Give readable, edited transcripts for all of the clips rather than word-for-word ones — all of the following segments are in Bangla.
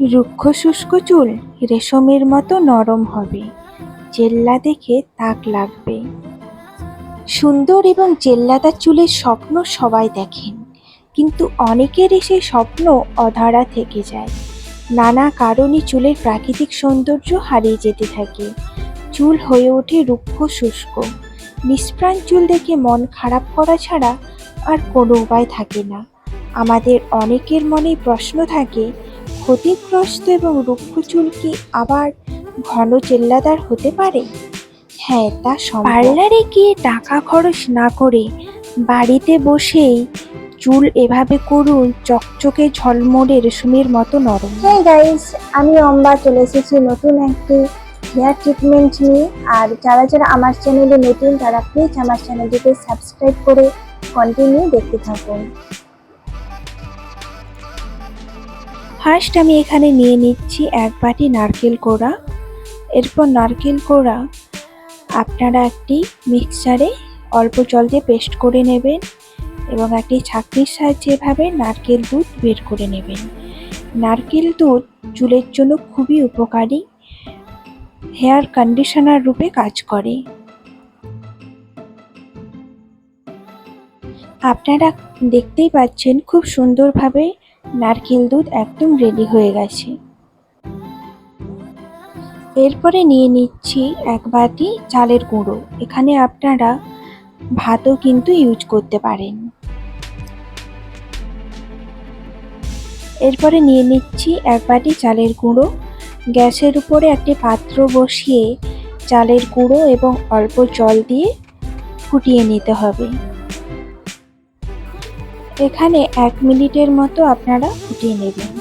রুক্ষ শুষ্ক চুল রেশমের মতো নরম হবে, জেল্লা দেখে তাক লাগবে। সুন্দর এবং জেল্লাদার চুলের স্বপ্ন সবাই দেখেন, কিন্তু অনেকেরই সেই স্বপ্ন অধরা থেকে যায়। নানা কারণে চুলের প্রাকৃতিক সৌন্দর্য হারিয়ে যেতে থাকে। চুল হয়ে ওঠে রুক্ষ শুষ্ক। নিষ্প্রাণ চুল দেখে মন খারাপ করা ছাড়া আর কোনো উপায় থাকে না। আমাদের অনেকের মনে প্রশ্ন থাকে, ক্ষতিগ্রস্ত এবং রুক্ষ চুল কি আবার ঘন জেল্লাদার হতে পারে? হ্যাঁ, তা সম্ভব। পার্লারে গিয়ে টাকা খরচ না করে বাড়িতে বসেই চুল এভাবে করুন চকচকে ঝলমলে রেশমের মতো নরম। হ্যাঁ গাইস, আমি অম্বা চলে এসেছি নতুন একটি হেয়ার ট্রিটমেন্ট নিয়ে। আর যারা যারা আমার চ্যানেলে নতুন তারা প্লিজ আমার চ্যানেলটিকে সাবস্ক্রাইব করে কন্টিনিউ দেখতে থাকুন। ফার্স্ট আমি এখানে নিয়ে নিচ্ছি 1 বাটি নারকেল কোড়া। এরপর নারকেল কোড়া আপনারা একটি মিক্সারে অল্প জল দিয়ে পেস্ট করে নেবেন এবং একটি ছাঁকনির সাহায্যে এভাবে নারকেল দুধ বের করে নেবেন। নারকেল দুধ চুলের জন্য খুবই উপকারী, হেয়ার কন্ডিশনার রূপে কাজ করে। আপনারা দেখতেই পাচ্ছেন খুব সুন্দরভাবে নারকেল দুধ একদম রেডি হয়ে গেছে। এরপরে নিয়ে নিচ্ছি 1 বাটি চালের গুঁড়ো। এখানে আপনারা ভাতও কিন্তু ইউজ করতে পারেন। এরপরে নিয়ে নিচ্ছি 1 বাটি চালের গুঁড়ো। গ্যাসের উপরে একটি পাত্র বসিয়ে চালের গুঁড়ো এবং অল্প জল দিয়ে ফুটিয়ে নিতে হবে। এখানে 1 মিনিটের মতো আপনারা ফুটিয়ে নেবেন।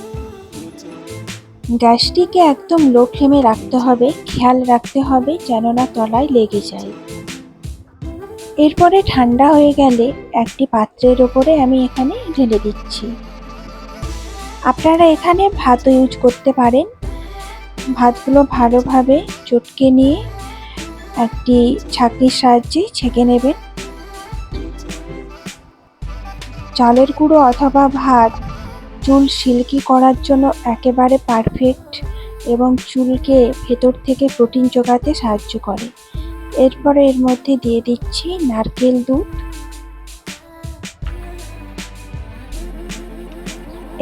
গ্যাসটিকে একদম লো ফ্লেমে রাখতে হবে, খেয়াল রাখতে হবে যেন না তলায় লেগে যায়। এরপরে ঠান্ডা হয়ে গেলে একটি পাত্রের ওপরে আমি এখানে ঢেলে দিচ্ছি। আপনারা এখানে ভাতও ইউজ করতে পারেন। ভাতগুলো ভালোভাবে চটকে নিয়ে একটি ছাঁকনির সাহায্যে ছেঁকে নেবেন। চালের গুঁড়ো অথবা ভাত চুল সিল্কি করার জন্য একেবারে পারফেক্ট এবং চুলকে ভেতর থেকে প্রোটিন যোগাতে সাহায্য করে। এরপরে এর মধ্যে দিয়ে দিচ্ছি নারকেল দুধ।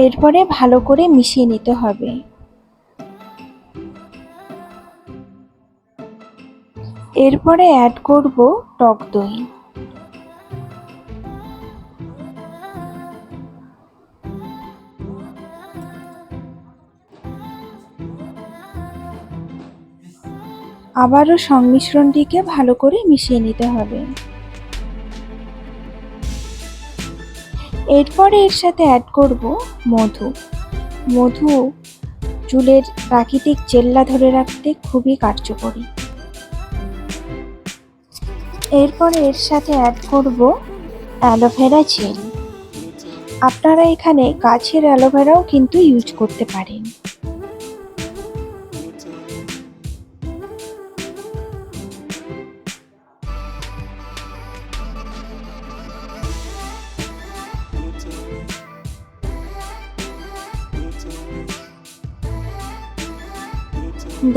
এরপরে ভালো করে মিশিয়ে নিতে হবে। এরপরে অ্যাড করব টক দই। আবারও সংমিশ্রণটিকে ভালো করে মিশিয়ে নিতে হবে। এরপরে এর সাথে অ্যাড করব মধু। মধু চুলের প্রাকৃতিক জেল্লা ধরে রাখতে খুবই কার্যকরী। এরপরে এর সাথে অ্যাড করব অ্যালোভেরা জেল। আপনারা এখানে গাছের অ্যালোভেরাও কিন্তু ইউজ করতে পারেন।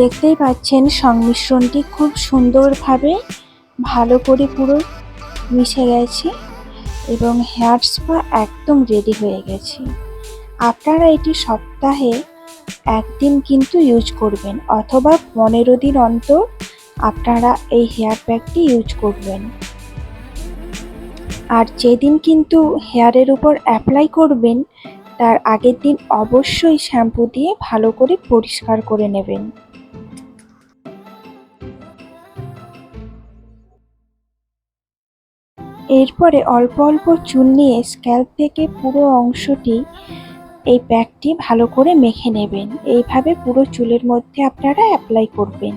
দেখতেই পাচ্ছেন সংমিশ্রণটি খুব সুন্দরভাবে ভালো করে পুরো মিশে গেছে এবং হেয়ার স্পা একদম রেডি হয়ে গেছে। আপনারা এটি সপ্তাহে 1 দিন কিন্তু ইউজ করবেন অথবা 15 দিন অন্তর আপনারা এই হেয়ার প্যাকটি ইউজ করবেন। আর যেদিন কিন্তু হেয়ারের উপর অ্যাপ্লাই করবেন তার আগের দিন অবশ্যই শ্যাম্পু দিয়ে ভালো করে পরিষ্কার করে নেবেন। এরপরে অল্প অল্প চুল নিয়ে স্ক্যাল্প থেকে পুরো অংশটি এই প্যাকটি ভালো করে মেখে নেবেন। এইভাবে পুরো চুলের মধ্যে আপনারা অ্যাপ্লাই করবেন।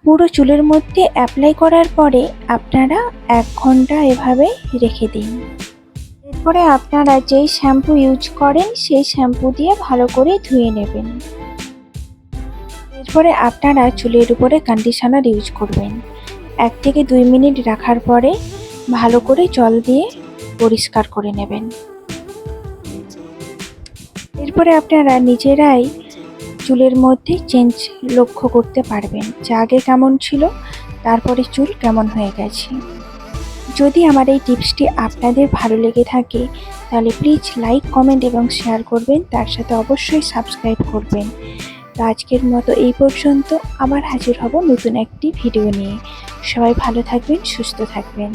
পুরো চুলের মধ্যে অ্যাপ্লাই করার পরে আপনারা 1 ঘন্টা এভাবে রেখে দিন। এরপরে আপনারা যেই শ্যাম্পু ইউজ করেন সেই শ্যাম্পু দিয়ে ভালো করে ধুয়ে নেবেন। এরপরে আপনারা চুলের উপরে কন্ডিশনার ইউজ করবেন। 1 থেকে 2 মিনিট রাখার পরে ভালো করে জল দিয়ে পরিষ্কার করে নেবেন। এরপরে আপনারা নিজেরাই চুলের মধ্যে চেঞ্জ লক্ষ্য করতে পারবেন যে আগে কেমন ছিল, তারপরে চুল কেমন হয়ে গেছে। যদি আমার এই টিপসটি আপনাদের ভালো লেগে থাকে তাহলে প্লিজ লাইক, কমেন্ট এবং শেয়ার করবেন, তার সাথে অবশ্যই সাবস্ক্রাইব করবেন। তো আজকের মতো এই পর্যন্ত, আবার হাজির হব নতুন একটি ভিডিও নিয়ে। সবাই ভালো থাকবেন, সুস্থ থাকবেন।